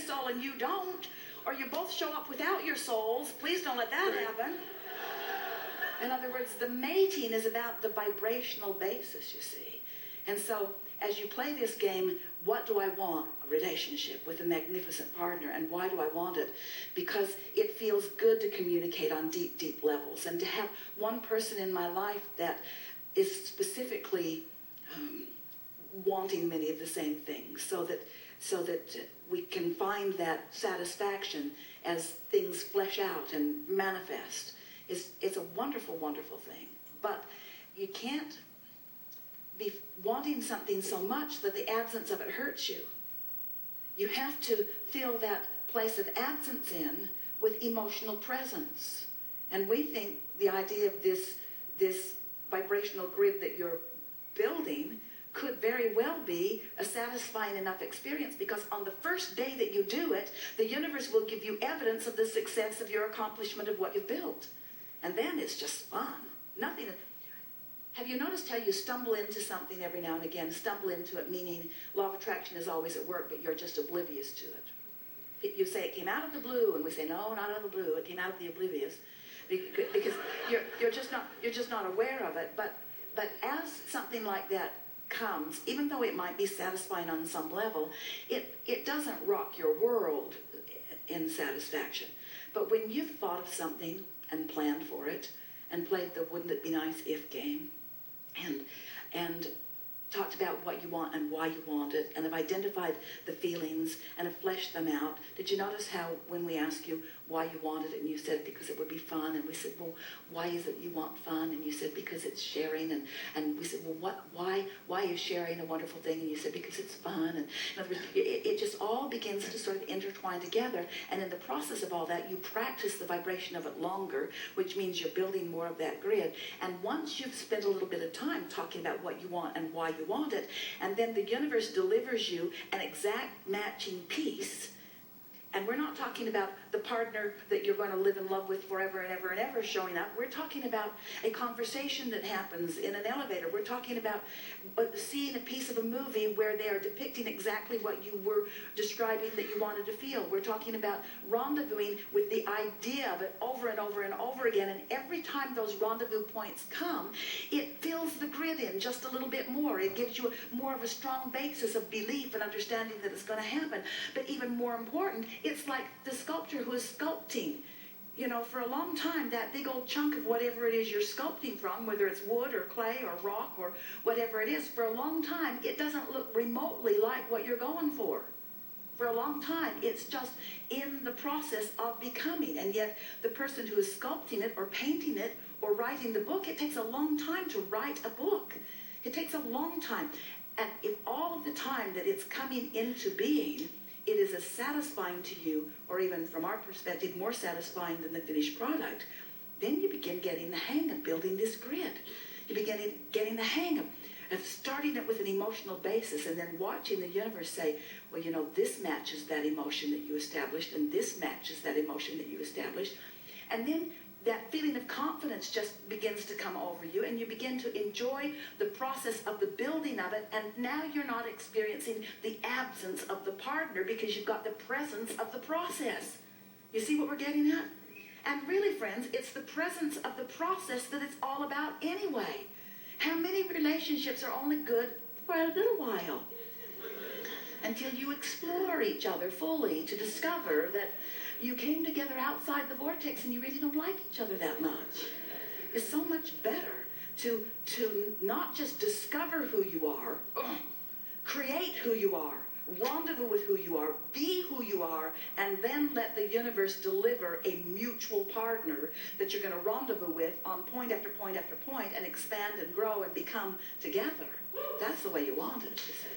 soul and you don't, or you both show up without your souls. Please don't let that happen. In other words, the mating is about the vibrational basis, you see. And so, as you play this game, what do I want? A relationship with a magnificent partner. And why do I want it? Because it feels good to communicate on deep, deep levels. And to have one person in my life that is specifically wanting many of the same things, so that we can find that satisfaction as things flesh out and manifest. It's a wonderful, wonderful thing. But you can't be wanting something so much that the absence of it hurts you. You have to fill that place of absence in with emotional presence. And we think the idea of this vibrational grid that you're building could very well be a satisfying enough experience, because on the first day that you do it, the universe will give you evidence of the success of your accomplishment of what you've built. And then it's just fun. Nothing. Have you noticed how you stumble into something every now and again? Stumble into it, meaning law of attraction is always at work, but you're just oblivious to it. You say it came out of the blue, and we say, no, not out of the blue. It came out of the oblivious, because you're just not aware of it. But as something like that comes, even though it might be satisfying on some level, it doesn't rock your world in satisfaction. But when you've thought of something and planned for it and played the wouldn't it be nice if game and talked about what you want and why you want it, and have identified the feelings and have fleshed them out. Did you notice how when we ask you why you wanted it, and you said because it would be fun, and we said, well, why is it you want fun? And you said because it's sharing, and we said, well, why is sharing a wonderful thing? And you said because it's fun. And in other words, it just all begins to sort of intertwine together, and in the process of all that, you practice the vibration of it longer, which means you're building more of that grid. And once you've spent a little bit of time talking about what you want and why you want it, and then the universe delivers you an exact matching piece. And we're not talking about the partner that you're going to live in love with forever and ever and ever showing up. We're talking about a conversation that happens in an elevator. We're talking about seeing a piece of a movie where they are depicting exactly what you were describing that you wanted to feel. We're talking about rendezvousing with the idea of it over and over and over again. And every time those rendezvous points come, it fills the grid in just a little bit more. It gives you more of a strong basis of belief and understanding that it's going to happen. But even more important, it's like the sculptor who is sculpting. You know, for a long time, that big old chunk of whatever it is you're sculpting from, whether it's wood or clay or rock or whatever it is, for a long time, it doesn't look remotely like what you're going for. For a long time, it's just in the process of becoming. And yet, the person who is sculpting it or painting it or writing the book, it takes a long time to write a book. It takes a long time. And if all of the time that it's coming into being, it is as satisfying to you, or even from our perspective, more satisfying than the finished product, then you begin getting the hang of building this grid. You begin getting the hang of starting it with an emotional basis, and then watching the universe say, well, you know, this matches that emotion that you established, and this matches that emotion that you established. And then that feeling of confidence just begins to come over you, and you begin to enjoy the process of the building of it, and now you're not experiencing the absence of the partner because you've got the presence of the process. You see what we're getting at? And really, friends, it's the presence of the process that it's all about anyway. How many relationships are only good for a little while? Until you explore each other fully to discover that you came together outside the vortex and you really don't like each other that much. It's so much better to not just discover who you are, create who you are, rendezvous with who you are, be who you are, and then let the universe deliver a mutual partner that you're going to rendezvous with on point after point after point and expand and grow and become together. That's the way you want it, you see.